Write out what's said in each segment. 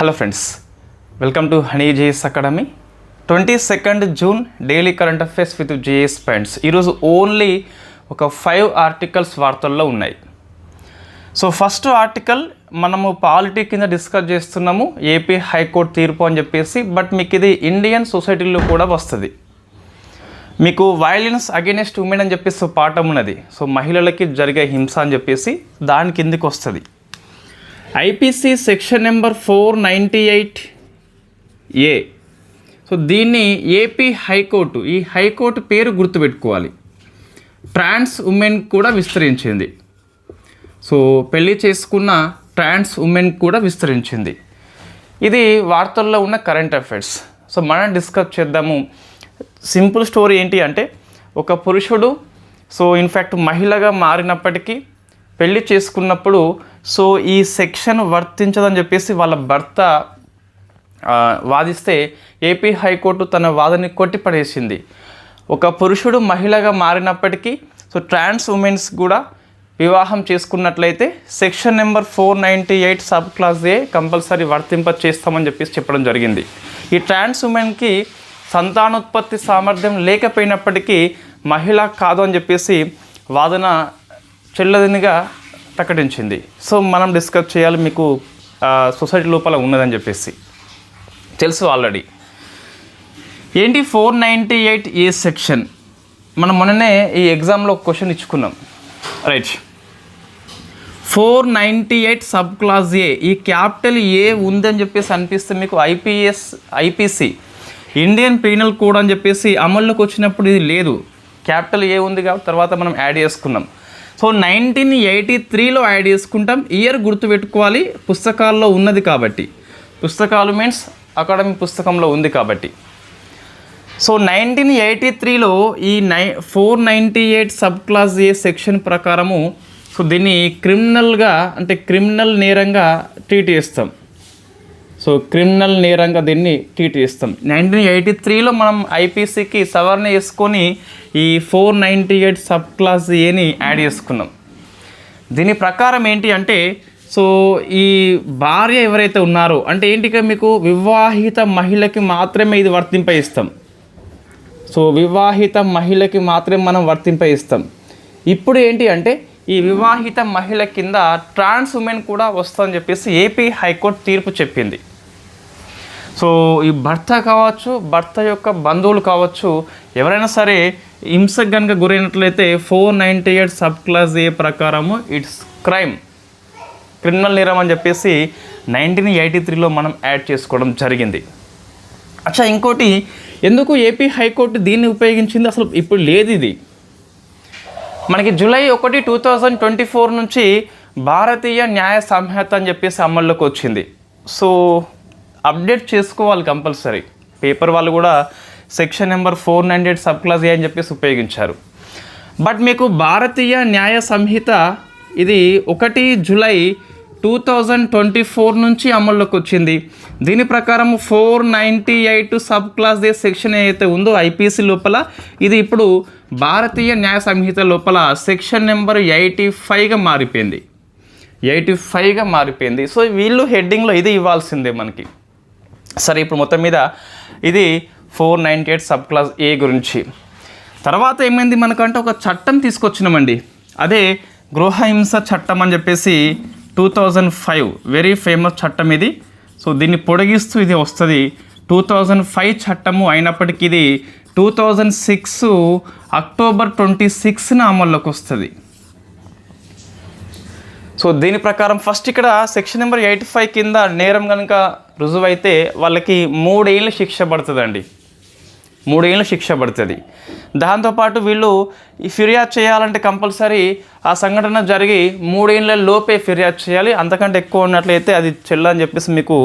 Hello friends, welcome to honey JS academy. 22 June daily current affairs with JS points. ఈరోజు only ఒక 5 articles వార్తల్లో ఉన్నాయి. So first article మనము polity కింద discuss చేస్తున్నాము, ఏపీ హైకోర్టు తీర్పు అని చెప్పేసి. బట్ మీకు ఇది ఇండియన్ సొసైటీలో కూడా వస్తుంది. మీకు వైలెన్స్ అగైనెస్ట్ ఉమెన్ అని చెప్పేసి పాఠం ఉన్నది. సో మహిళలకి జరిగే హింస అని చెప్పేసి దాని కిందికి వస్తుంది. IPC section number 498A. So దీన్ని ఏపీ హైకోర్టు, ఈ హైకోర్టు పేరు గుర్తుపెట్టుకోవాలి, ట్రాన్స్ ఉమెన్ కూడా విస్తరించింది. సో పెళ్ళి చేసుకున్న ట్రాన్స్ ఉమెన్ కూడా విస్తరించింది. ఇది వార్తల్లో ఉన్న కరెంట్ అఫైర్స్. సో మనం డిస్కస్ చేద్దాము. సింపుల్ స్టోరీ ఏంటి అంటే, ఒక పురుషుడు సో ఇన్ఫ్యాక్ట్ మహిళగా మారినప్పటికీ పెళ్ళి చేసుకున్నప్పుడు సో ఈ సెక్షన్ వర్తించదని చెప్పేసి వాళ్ళ భర్త వాదిస్తే ఏపీ హైకోర్టు తన వాదనని కొట్టిపడేసింది. ఒక పురుషుడు మహిళగా మారినప్పటికీ సో ట్రాన్స్ ఉమెన్స్ కూడా వివాహం చేసుకున్నట్లయితే సెక్షన్ నెంబర్ 498 సబ్ క్లాస్ ఏ కంపల్సరీ వర్తింప చేస్తామని చెప్పేసి చెప్పడం జరిగింది. ఈ ట్రాన్స్ ఉమెన్కి సంతానోత్పత్తి సామర్థ్యం లేకపోయినప్పటికీ మహిళ కాదు అని చెప్పేసి వాదన చెల్లదనిగా ప్రకటించింది. సో మనం డిస్కస్ చేయాలి, మీకు సొసైటీ లోపల ఉన్నదని చెప్పేసి తెలుసు ఆల్రెడీ. ఏంటి 498A సెక్షన్? మనం మొన్ననే ఈ ఎగ్జామ్లో ఒక క్వశ్చన్ ఇచ్చుకున్నాం, రైట్. 498 సబ్ క్లాస్ ఏ, ఈ క్యాపిటల్ ఏ ఉందని చెప్పేసి అనిపిస్తే మీకు ఐపీసీ ఇండియన్ పీనల్ కోడ్ అని చెప్పేసి అమల్లోకి వచ్చినప్పుడు ఇది లేదు, క్యాపిటల్ ఏ ఉంది కాబట్టి తర్వాత మనం యాడ్ చేసుకున్నాం. సో 1983లో యాడ్ చేసుకుంటాం. ఇయర్ గుర్తుపెట్టుకోవాలి, పుస్తకాల్లో ఉన్నది కాబట్టి. పుస్తకాలు మీన్స్ అకాడమిక్ పుస్తకంలో ఉంది కాబట్టి. సో 1983లో ఈ 498 సబ్ క్లాస్ ఏ సెక్షన్ ప్రకారము సో దీన్ని క్రిమినల్గా, అంటే క్రిమినల్ నేరంగా ట్రీట్ చేస్తాం. సో క్రిమినల్ నేరంగా దీన్ని ట్రీట్ చేస్తాం. 1983లో మనం ఐపీసీకి సవరణ చేసుకొని ఈ 498 సబ్ క్లాస్ ఏని యాడ్ చేసుకున్నాం. దీని ప్రకారం ఏంటి అంటే, సో ఈ భార్య ఎవరైతే ఉన్నారో, అంటే ఏంటిగా మీకు వివాహిత మహిళకి మాత్రమే ఇది వర్తింపజేస్తాం. సో వివాహిత మహిళకి మాత్రమే మనం వర్తింపజేస్తాం. ఇప్పుడు ఏంటి అంటే ఈ వివాహిత మహిళ కింద ట్రాన్స్ ఉమెన్ కూడా వస్తుందని చెప్పేసి ఏపీ హైకోర్టు తీర్పు చెప్పింది. సో ఈ భర్త కావచ్చు, భర్త యొక్క బంధువులు కావచ్చు, ఎవరైనా సరే హింసకు కనుక గురైనట్లయితే 498 సబ్ క్లాస్ ఏ ప్రకారము ఇట్స్ క్రైమ్, క్రిమినల్ నేరం అని చెప్పేసి 1983లో మనం యాడ్ చేసుకోవడం జరిగింది. అచ్చా, ఇంకోటి ఎందుకు ఏపీ హైకోర్టు దీన్ని ఉపయోగించింది? అసలు ఇప్పుడు లేదు ఇది. మనకి జూలై 1, 2024 నుంచి భారతీయ న్యాయ సంహిత అని చెప్పేసి అమల్లోకి వచ్చింది. సో అప్డేట్ చేసుకోవాలి కంపల్సరీ. పేపర్ వాళ్ళు కూడా సెక్షన్ నెంబర్ 498 సబ్ క్లాస్ ఏ అని చెప్పేసి ఉపయోగించారు. బట్ మీకు భారతీయ న్యాయ సంహిత ఇది 1 జూలై 2024 నుంచి అమల్లోకి వచ్చింది. దీని ప్రకారం 498 సబ్ క్లాస్ ఏ సెక్షన్ ఏదైతే ఉందో ఐపీసీ లోపల, ఇది ఇప్పుడు భారతీయ న్యాయ సంహిత లోపల సెక్షన్ నెంబర్ 85గా మారిపోయింది. 85గా మారిపోయింది. సో వీళ్ళు హెడ్డింగ్లో ఇది ఇవ్వాల్సిందే మనకి. సరే, ఇప్పుడు మొత్తం మీద ఇది 498 సబ్ క్లాస్ ఏ గురించి. తర్వాత ఏమైంది మనకంటే, ఒక చట్టం తీసుకొచ్చినామండి, అదే గృహహింస చట్టం అని చెప్పేసి 2005 వెరీ ఫేమస్ చట్టం ఇది. సో దీన్ని పొడిగిస్తూ ఇది వస్తుంది. 2005 చట్టము అయినప్పటికీ ఇది 2006 అక్టోబర్ 26న అమల్లోకి వస్తుంది. సో దీని ప్రకారం ఫస్ట్ ఇక్కడ సెక్షన్ నెంబర్ 85 కింద నేరం కనుక రుజువైతే వాళ్ళకి 3 ఏళ్ళ శిక్ష పడుతుందండి. 3 ఏళ్ళ శిక్ష పడుతుంది. దాంతోపాటు వీళ్ళు ఈ ఫిర్యాదు చేయాలంటే కంపల్సరీ ఆ సంఘటన జరిగి 3 ఏళ్ళ లోపే ఫిర్యాదు చేయాలి. అంతకంటే ఎక్కువ ఉన్నట్లయితే అది చెల్లని చెప్పేసి మీకు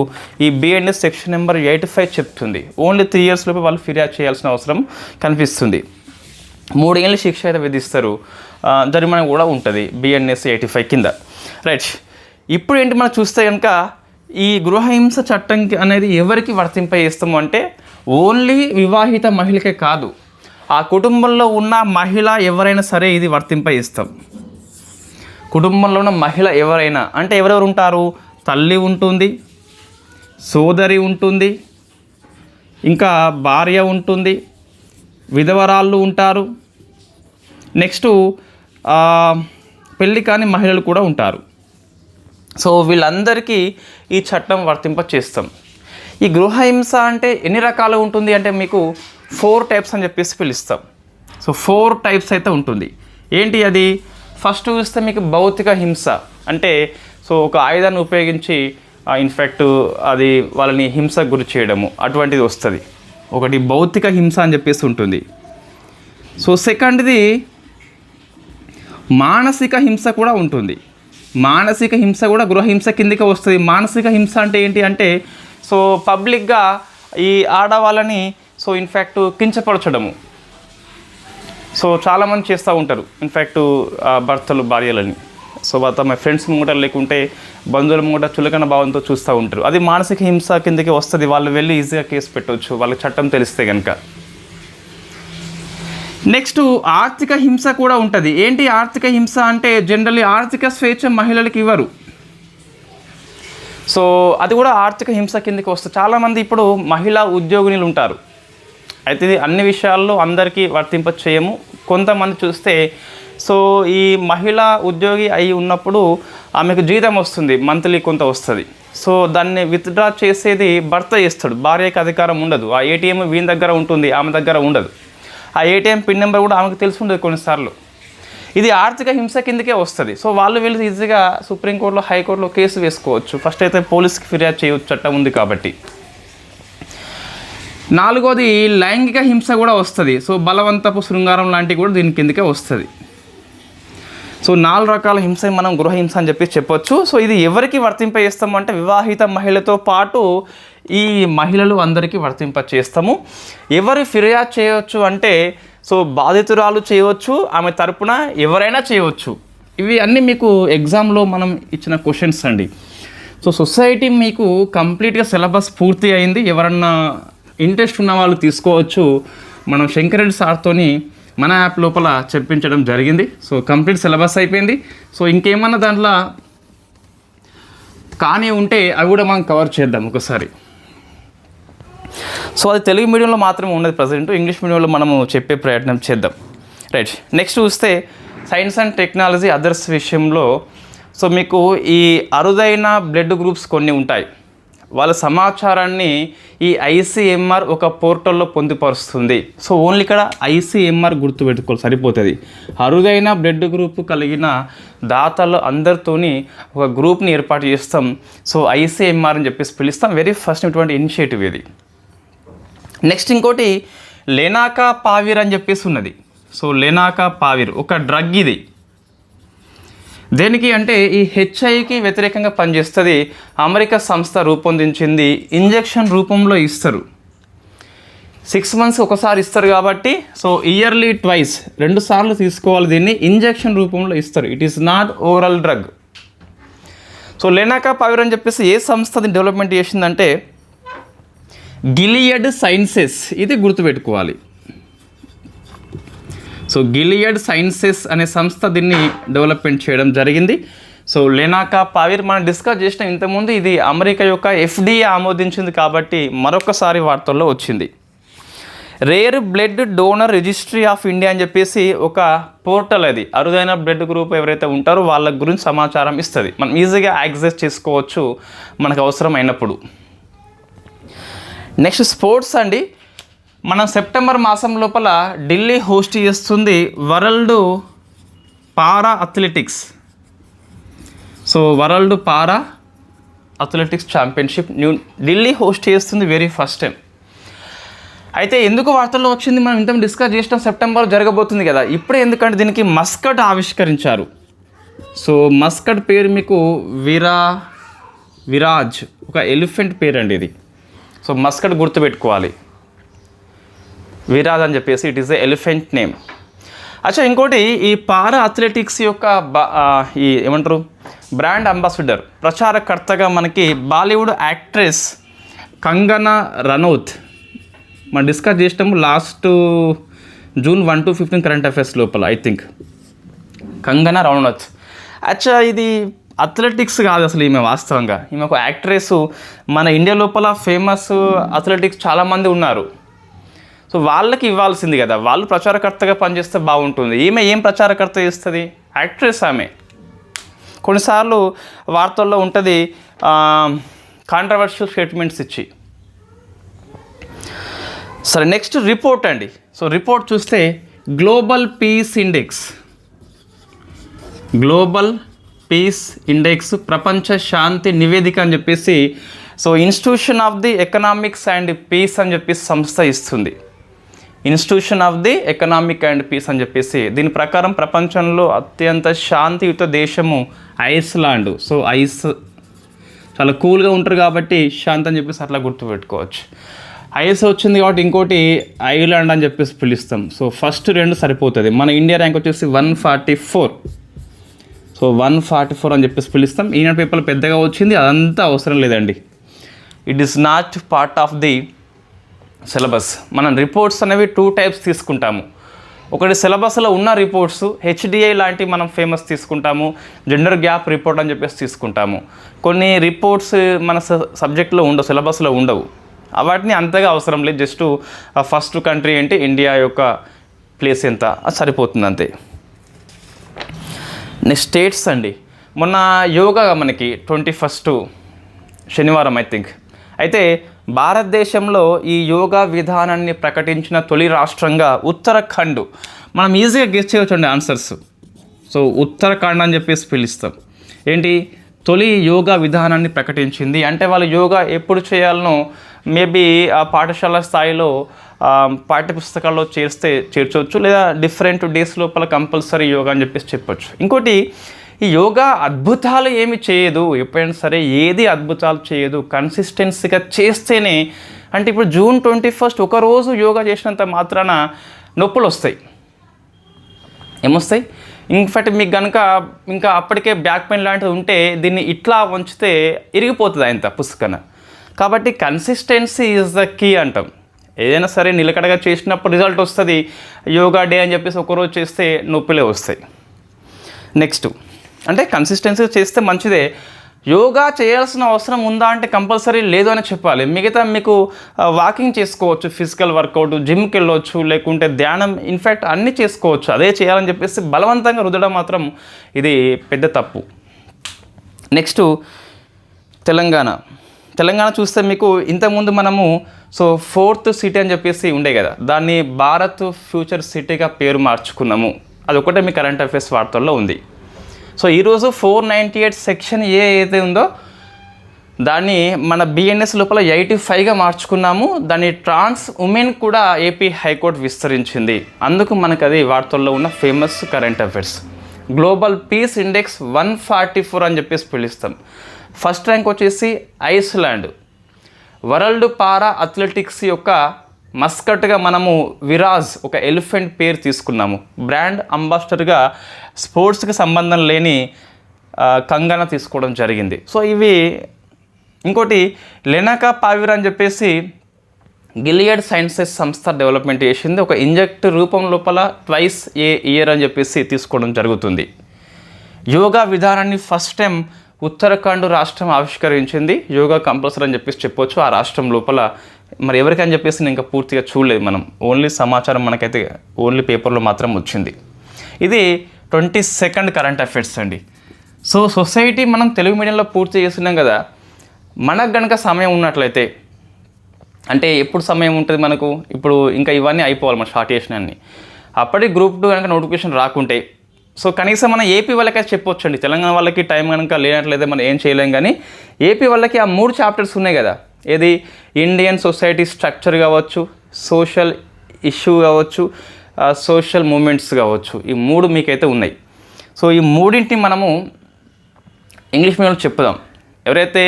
ఈ బిఎన్ఎస్ సెక్షన్ నెంబర్ 85 చెప్తుంది. ఓన్లీ 3 ఇయర్స్ లోపే వాళ్ళు ఫిర్యాదు చేయాల్సిన అవసరం కనిపిస్తుంది. 3 ఏళ్ళ శిక్ష అయితే విధిస్తారు, జరిమానా కూడా ఉంటుంది బిఎన్ఎస్ 85 కింద, రైట్. ఇప్పుడు ఏంటి మనం చూస్తే కనుక ఈ గృహహింస చట్టం అనేది ఎవరికి వర్తింపజేస్తాము అంటే, ఓన్లీ వివాహిత మహిళకే కాదు, ఆ కుటుంబంలో ఉన్న మహిళ ఎవరైనా సరే ఇది వర్తింపజేస్తాం. కుటుంబంలో ఉన్న మహిళ ఎవరైనా అంటే ఎవరెవరు ఉంటారు? తల్లి ఉంటుంది, సోదరి ఉంటుంది, ఇంకా భార్య ఉంటుంది, విధవరాళ్ళు ఉంటారు, నెక్స్ట్ పెళ్ళి కాని మహిళలు కూడా ఉంటారు. సో వీళ్ళందరికీ ఈ చట్టం వర్తింప చేస్తాం. ఈ గృహహింస అంటే ఎన్ని రకాలు ఉంటుంది అంటే మీకు 4 టైప్స్ అని చెప్పేసి పిలుస్తాం. సో 4 టైప్స్ అయితే ఉంటుంది. ఏంటి అది? ఫస్ట్ చూస్తే మీకు భౌతిక హింస అంటే సో ఒక ఆయుధాన్ని ఉపయోగించి ఇన్ఫ్యాక్ట్ అది వాళ్ళని హింసకు గురి చేయడము అటువంటిది వస్తుంది. ఒకటి భౌతిక హింస అని చెప్పేసి ఉంటుంది. సో సెకండ్ది మానసిక హింస కూడా ఉంటుంది. మానసిక హింస కూడా గృహహింస కిందకి వస్తుంది. మానసిక హింస అంటే ఏంటి అంటే సో పబ్లిక్గా ఈ ఆడవాళ్ళని సో ఇన్ఫ్యాక్ట్ కించపరచడము. సో చాలామంది చేస్తూ ఉంటారు ఇన్ఫ్యాక్ట్ భర్తలు భార్యలని. సో తమ ఫ్రెండ్స్ ముంగట లేకుంటే బంధువుల ముంగట చులకన భావంతో చూస్తూ ఉంటారు. అది మానసిక హింస కిందకి వస్తుంది. వాళ్ళు వెళ్ళి ఈజీగా కేసు పెట్టవచ్చు వాళ్ళకి చట్టం తెలిస్తే కనుక. నెక్స్ట్ ఆర్థిక హింస కూడా ఉంటుంది. ఏంటి ఆర్థిక హింస అంటే జనరల్లీ ఆర్థిక స్వేచ్ఛ మహిళలకు ఇవ్వరు. సో అది కూడా ఆర్థిక హింస కిందకి వస్తుంది. చాలామంది ఇప్పుడు మహిళా ఉద్యోగినులు ఉంటారు. అయితే ఇది అన్ని విషయాల్లో అందరికీ వర్తింప చేయము. కొంతమంది చూస్తే సో ఈ మహిళా ఉద్యోగి అయి ఉన్నప్పుడు ఆమెకు జీతం వస్తుంది, మంత్లీ కొంత వస్తుంది. సో దాన్ని విత్డ్రా చేసేది భర్త చేస్తాడు, భార్యకి అధికారం ఉండదు. ఆ ఏటీఎం వీని దగ్గర ఉంటుంది, ఆమె దగ్గర ఉండదు. ఆ ఏటీఎం పిన్ నెంబర్ కూడా ఆమెకు తెలిసి ఉండదు కొన్నిసార్లు. ఇది ఆర్థిక హింస కిందకే వస్తుంది. సో వాళ్ళు వెళ్ళి ఈజీగా సుప్రీంకోర్టులో హైకోర్టులో కేసు వేసుకోవచ్చు. ఫస్ట్ అయితే పోలీస్కి ఫిర్యాదు చేయవచ్చు, చట్టం ఉంది కాబట్టి. 4వది లైంగిక హింస కూడా వస్తుంది. సో బలవంతపు శృంగారం లాంటివి కూడా దీని కిందకే వస్తుంది. సో 4 రకాల హింస మనం గృహహింస అని చెప్పి చెప్పొచ్చు. సో ఇది ఎవరికి వర్తింప చేస్తామంటే వివాహిత మహిళతో పాటు ఈ మహిళలు అందరికీ వర్తింప చేస్తాము. ఎవరు ఫిర్యాదు చేయవచ్చు అంటే సో బాధితురాలు చేయవచ్చు, ఆమె తరపున ఎవరైనా చేయవచ్చు. ఇవి అన్నీ మీకు ఎగ్జామ్లో మనం ఇచ్చిన క్వశ్చన్స్ అండి. సో సొసైటీ మీకు కంప్లీట్గా సిలబస్ పూర్తి అయింది. ఎవరన్నా ఇంట్రెస్ట్ ఉన్న వాళ్ళు తీసుకోవచ్చు. మనం శంకరెడ్డి సార్తోని మన యాప్ లోపల చెప్పించడం జరిగింది. సో కంప్లీట్ సిలబస్ అయిపోయింది. సో ఇంకేమన్నా దాంట్లో కానీ ఉంటే అవి కూడా మనం కవర్ చేద్దాం ఒకసారి. సో అది తెలుగు మీడియంలో మాత్రమే ఉన్నది ప్రజెంట్. ఇంగ్లీష్ మీడియంలో మనము చెప్పే ప్రయత్నం చేద్దాం. రైట్. నెక్స్ట్ చూస్తే సైన్స్ అండ్ టెక్నాలజీ అదర్స్ విషయంలో సో మీకు ఈ అరుదైన బ్లడ్ గ్రూప్స్ కొన్ని ఉంటాయి. వాళ్ళ సమాచారాన్ని ఈ ఐసీఎంఆర్ ఒక పోర్టల్లో పొందుపరుస్తుంది. సో ఓన్లీ ఇక్కడ ఐసీఎంఆర్ గుర్తుపెట్టుకోవాలి సరిపోతుంది. అరుదైన బ్లడ్ గ్రూప్ కలిగిన దాతలు అందరితోని ఒక గ్రూప్ని ఏర్పాటు చేస్తాం. సో ఐసీఎంఆర్ అని చెప్పేసి పిలుస్తాం. వెరీ ఫస్ట్ ఇటువంటి ఇనిషియేటివ్ ఇది. నెక్స్ట్ ఇంకోటి లెనాకా పావిర్ అని చెప్పేసి ఉన్నది. సో లెనాకా పావిర్ ఒక డ్రగ్ ఇది. దేనికి అంటే ఈ హెచ్ఐకి వ్యతిరేకంగా పనిచేస్తుంది. అమెరికా సంస్థ రూపొందించింది. ఇంజెక్షన్ రూపంలో ఇస్తారు. 6 months ఒకసారి ఇస్తారు కాబట్టి సో ఇయర్లీ ట్వైస్ 2 సార్లు తీసుకోవాలి. దీన్ని ఇంజెక్షన్ రూపంలో ఇస్తారు. It is not oral drug. So lenacapavir అని చెప్పేసి ఏ సంస్థ డెవలప్మెంట్ చేసిందంటే గిలియడ్ సైన్సెస్. ఇది గుర్తుపెట్టుకోవాలి. సో గిలియడ్ సైన్సెస్ అనే సంస్థ దీన్ని డెవలప్మెంట్ చేయడం జరిగింది. సో లెనాకా పావిర్ మనం డిస్కస్ చేసిన ఇంతకుముందు ఇది అమెరికా యొక్క FDA ఆమోదించింది కాబట్టి మరొకసారి వార్తల్లో వచ్చింది. Rare blood donor registry of India అని చెప్పేసి ఒక పోర్టల్. అది అరుదైన బ్లడ్ గ్రూప్ ఎవరైతే ఉంటారో వాళ్ళ గురించి సమాచారం ఇస్తుంది. మనం ఈజీగా యాక్సెస్ చేసుకోవచ్చు మనకు అవసరం అయినప్పుడు. నెక్స్ట్ స్పోర్ట్స్ అండి. మనం సెప్టెంబర్ మాసం లోపల ఢిల్లీ హోస్ట్ చేస్తుంది వరల్డ్ పారా అథ్లెటిక్స్. సో వరల్డ్ పారా అథ్లెటిక్స్ ఛాంపియన్షిప్ ఢిల్లీ హోస్ట్ చేస్తుంది వెరీ ఫస్ట్ టైం. అయితే ఎందుకు వార్తల్లో వచ్చింది మనం ఇంత డిస్కస్ చేసిన సెప్టెంబర్ జరగబోతుంది కదా. ఇప్పుడే ఎందుకంటే దీనికి మస్కట్ ఆవిష్కరించారు. సో మస్కట్ పేరు మీకు విరాజ్ ఒక ఎలిఫెంట్ పేరు అండి ఇది. సో మస్కట్ గుర్తుపెట్టుకోవాలి. విరాజ్ అని చెప్పేసి it is a elephant name. అచ్చా ఇంకోటి ఈ పారా అథ్లెటిక్స్ యొక్క ఈ ఏమంటారు బ్రాండ్ అంబాసిడర్ ప్రచారకర్తగా మనకి బాలీవుడ్ యాక్ట్రెస్ కంగనా రనౌత్ మనం డిస్కస్ చేసినాము last June 1 to 15 current affairs లోపల ఐ థింక్ కంగనా రనౌత్. అచ్చా ఇది అథ్లెటిక్స్ కాదు అసలు ఈమె, వాస్తవంగా ఈమె ఒక యాక్ట్రెస్. మన ఇండియా లోపల ఫేమస్ అథ్లెటిక్స్ చాలామంది ఉన్నారు. సో వాళ్ళకి ఇవ్వాల్సింది కదా, వాళ్ళు ప్రచారకర్తగా పనిచేస్తే బాగుంటుంది. ఈమె ఏం ప్రచారకర్త చేస్తుంది? యాక్ట్రెస్ ఆమె. కొన్నిసార్లు వార్తల్లో ఉంటుంది కాంట్రవర్షియల్ స్టేట్మెంట్స్ ఇచ్చి. సరే, నెక్స్ట్ రిపోర్ట్ అండి. సో రిపోర్ట్ చూస్తే global peace index, global peace index, ప్రపంచ శాంతి నివేదిక అని చెప్పేసి so institution of the economics and peace అని చెప్పేసి సంస్థ ఇస్తుంది. Institution of the economic and peace అని చెప్పేసి. దీని ప్రకారం ప్రపంచంలో అత్యంత శాంతియుత దేశము ఐస్లాండ్. సో ఐస్ చాలా కూల్గా ఉంటారు కాబట్టి శాంతి అని చెప్పేసి అట్లా గుర్తుపెట్టుకోవచ్చు. ఐస్ వచ్చింది కాబట్టి ఇంకోటి ఐలాండ్ అని చెప్పేసి పిలుస్తాం. సో ఫస్ట్ 2 సరిపోతుంది. మన ఇండియా ర్యాంక్ వచ్చేసి 144. సో 144 అని చెప్పేసి పిలుస్తాం. ఈనాడు పేపర్లో పెద్దగా వచ్చింది, అదంతా అవసరం లేదండి. It is not part of the syllabus. మనం రిపోర్ట్స్ అనేవి 2 టైప్స్ తీసుకుంటాము. ఒకటి సిలబస్లో ఉన్న రిపోర్ట్స్, హెచ్డిఐ లాంటివి మనం ఫేమస్ తీసుకుంటాము, జెండర్ గ్యాప్ రిపోర్ట్ అని చెప్పేసి తీసుకుంటాము. కొన్ని రిపోర్ట్స్ మన సబ్జెక్ట్లో ఉండవు, సిలబస్లో ఉండవు. వాటిని అంతగా అవసరం లేదు. జస్ట్ ఫస్ట్ కంట్రీ ఏంటి, ఇండియా యొక్క ప్లేస్ ఎంత, అది సరిపోతుంది అంతే. నెక్స్ట్ స్టేట్స్ అండి. మొన్న యోగా మనకి 21 శనివారం ఐ థింక్. అయితే భారతదేశంలో ఈ యోగా విధానాన్ని ప్రకటించిన తొలి రాష్ట్రంగా ఉత్తరాఖండ్. మనం ఈజీగా గెస్ చేయవచ్చండి ఆన్సర్స్. సో ఉత్తరాఖండ్ అని చెప్పేసి పిలుస్తాం. ఏంటి, తొలి యోగా విధానాన్ని ప్రకటించింది అంటే వాళ్ళు యోగా ఎప్పుడు చేయాలనో మేబీ ఆ పాఠశాల స్థాయిలో పాఠ్యపుస్తకాల్లో చేర్చవచ్చు, లేదా డిఫరెంట్ డేస్ లోపల కంపల్సరీ యోగా అని చెప్పేసి చెప్పొచ్చు. ఇంకోటి, ఈ యోగా అద్భుతాలు ఏమి చేయదు, ఎప్పుడైనా సరే ఏది అద్భుతాలు చేయదు, కన్సిస్టెన్సీగా చేస్తేనే. అంటే ఇప్పుడు జూన్ 21 ఒకరోజు యోగా చేసినంత మాత్రాన నొప్పులు వస్తాయి. ఏమొస్తాయి? ఇన్ఫ్యాక్ట్ మీకు కనుక ఇంకా అప్పటికే బ్యాక్ పెయిన్ లాంటిది ఉంటే దీన్ని ఇట్లా ఉంచితే ఇరిగిపోతుంది ఆయన పుస్తకన. కాబట్టి కన్సిస్టెన్సీ ఈజ్ ద కీ అంటాం. ఏదైనా సరే నిలకడగా చేసినప్పుడు రిజల్ట్ వస్తుంది. యోగా డే అని చెప్పేసి ఒకరోజు చేస్తే నొప్పులే వస్తాయి. నెక్స్ట్ అంటే కన్సిస్టెన్సీగా చేస్తే మంచిదే. యోగా చేయాల్సిన అవసరం ఉందా అంటే కంపల్సరీ లేదు అని చెప్పాలి. మిగతా మీకు వాకింగ్ చేసుకోవచ్చు, ఫిజికల్ వర్కౌట్, జిమ్కి వెళ్ళవచ్చు, లేకుంటే ధ్యానం, ఇన్ఫ్యాక్ట్ అన్నీ చేసుకోవచ్చు. అదే చేయాలని చెప్పేసి బలవంతంగా రుద్దడం మాత్రం ఇది పెద్ద తప్పు. నెక్స్ట్ తెలంగాణ చూస్తే మీకు ఇంతకుముందు మనము సో 4th సిటీ అని చెప్పేసి ఉండే కదా, దాన్ని భారత్ ఫ్యూచర్ సిటీగా పేరు మార్చుకున్నాము. అది ఒకటే మీ కరెంట్ అఫైర్స్ వార్తల్లో ఉంది. సో ఈరోజు 498 సెక్షన్ ఏ అయితే ఉందో దాన్ని మన బిఎన్ఎస్ లోపల 85గా మార్చుకున్నాము. దాన్ని ట్రాన్స్ ఉమెన్ కూడా ఏపీ హైకోర్టు విస్తరించింది. అందుకు మనకు అది వార్తల్లో ఉన్న famous current affairs. Global peace index 144 అని చెప్పేసి పిలుస్తాం. ఫస్ట్ ర్యాంక్ వచ్చేసి ఐస్లాండ్. వరల్డ్ పారా అథ్లెటిక్స్ యొక్క మస్కట్గా మనము విరాజ్ ఒక ఎలిఫెంట్ పేరు తీసుకున్నాము. బ్రాండ్ అంబాసిడర్గా స్పోర్ట్స్కి సంబంధం లేని కంగన తీసుకోవడం జరిగింది. సో ఇవి. ఇంకోటి లెనకా పావిర్ అని చెప్పేసి గిలియడ్ సైన్సెస్ సంస్థ డెవలప్మెంట్ చేసింది. ఒక ఇంజెక్ట్ రూపం లోపల ట్వైస్ ఏ ఇయర్ అని చెప్పేసి తీసుకోవడం జరుగుతుంది. యోగా విధానాన్ని ఫస్ట్ టైం ఉత్తరాఖండ్ రాష్ట్రం ఆవిష్కరించింది. యోగా కంపల్సరీ అని చెప్పేసి చెప్పొచ్చు. ఆ రాష్ట్రం లోపల మరి ఎవరికని చెప్పేసి నేను ఇంకా పూర్తిగా చూడలేదు. మనం ఓన్లీ సమాచారం మనకైతే ఓన్లీ పేపర్లో మాత్రం వచ్చింది. ఇది 22nd కరెంట్ అఫైర్స్ అండి. సో సొసైటీ మనం తెలుగు మీడియంలో పూర్తి చేస్తున్నాం కదా, మనకు కనుక సమయం ఉన్నట్లయితే, అంటే ఎప్పుడు సమయం ఉంటుంది మనకు, ఇప్పుడు ఇంకా ఇవన్నీ అయిపోవాలి మన షార్ట్ చేసినవన్నీ. అప్పటికి గ్రూప్ 2 కనుక నోటిఫికేషన్ రాకుంటే సో కనీసం మనం ఏపీ వాళ్ళకైతే చెప్పొచ్చండి. తెలంగాణ వాళ్ళకి టైం కనుక లేనట్లయితే మనం ఏం చేయలేం. కానీ ఏపీ వాళ్ళకి ఆ 3 చాప్టర్స్ ఉన్నాయి కదా, ఏది ఇండియన్ సొసైటీ స్ట్రక్చర్ కావచ్చు, సోషల్ ఇష్యూ కావచ్చు, సోషల్ మూమెంట్స్ కావచ్చు, ఈ 3 మీకైతే ఉన్నాయి. సో ఈ 3ంటిని మనము ఇంగ్లీష్ మీడియంలో చెప్పుదాం. ఎవరైతే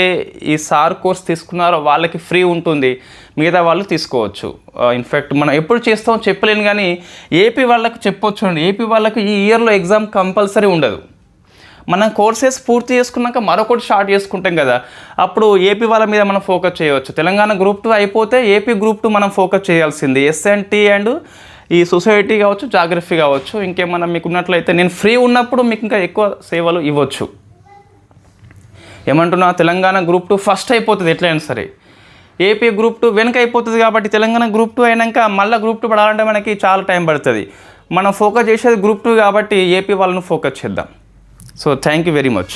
ఈ సార్ కోర్స్ తీసుకున్నారో వాళ్ళకి ఫ్రీ ఉంటుంది, మిగతా వాళ్ళు తీసుకోవచ్చు. ఇన్ఫ్యాక్ట్ మనం ఎప్పుడు చేస్తామో చెప్పలేను, కానీ ఏపీ వాళ్ళకు చెప్పొచ్చు అండి. ఏపీ వాళ్ళకు ఈ ఇయర్లో ఎగ్జామ్ కంపల్సరీ ఉండదు. మనం కోర్సెస్ పూర్తి చేసుకున్నాక మరొకటి స్టార్ట్ చేసుకుంటాం కదా, అప్పుడు ఏపీ వాళ్ళ మీద మనం ఫోకస్ చేయవచ్చు. తెలంగాణ గ్రూప్ 2 అయిపోతే ఏపీ గ్రూప్ 2 మనం ఫోకస్ చేయాల్సింది. ఎస్ఎన్టీ అండ్ ఈ సొసైటీ కావచ్చు, జాగ్రఫీ కావచ్చు, ఇంకేమన్నా మీకు ఉన్నట్లయితే నేను ఫ్రీ ఉన్నప్పుడు మీకు ఇంకా ఎక్కువ సేవలు ఇవ్వచ్చు. ఏమంటున్నా, తెలంగాణ గ్రూప్ 2 ఫస్ట్ అయిపోతుంది ఎట్లయినా సరే, ఏపీ గ్రూప్ 2 వెనక అయిపోతుంది. కాబట్టి తెలంగాణ గ్రూప్ 2 అయినాక మళ్ళీ గ్రూప్ 2 పడాలంటే మనకి చాలా టైం పడుతుంది. మనం ఫోకస్ చేసేది గ్రూప్ 2 కాబట్టి ఏపీ వాళ్ళను ఫోకస్ చేద్దాం. So thank you very much.